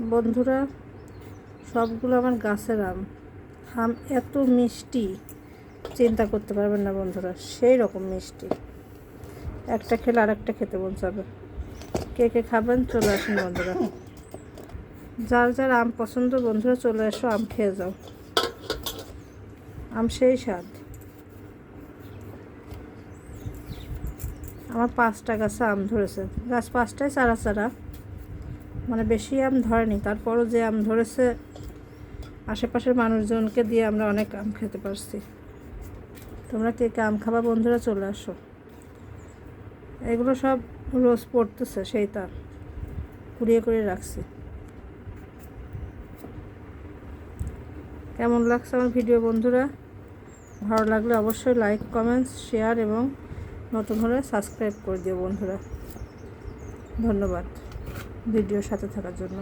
বন্ধুরা, সবগুলো আমার গাছের আম। আম এত মিষ্টি চিন্তা করতে পারবেন না বন্ধুরা, সেই রকম মিষ্টি। একটা খেলে আরেকটা খেতে মন যাবে। কে কে খাবেন চলে আসুন বন্ধুরা। যার যার আম পছন্দ বন্ধুরা চলে এসো, আম খেয়ে যাও। আম সেই স্বাদ। আমার 5টা গাছে আম ধরেছে, গাছ 5টায় চারা চারা, মানে বেশি আম ধরেনি। তারপরও যে আম ধরেছে আশেপাশের মানুষজনকে দিয়ে আমরা অনেক আম খেতে পারছি। তোমরা কে কে আম খাবা বন্ধুরা চলে আসো। এগুলো সব রোজ পড়তেছে, সেই তার কুড়িয়ে কুড়িয়ে রাখছি। কেমন লাগছে আমার ভিডিও বন্ধুরা? ভালো লাগলে অবশ্যই লাইক, কমেন্টস, শেয়ার এবং নতুন হলে সাবস্ক্রাইব করে দিও বন্ধুরা। ধন্যবাদ ভিডিওর সাথে থাকার জন্য।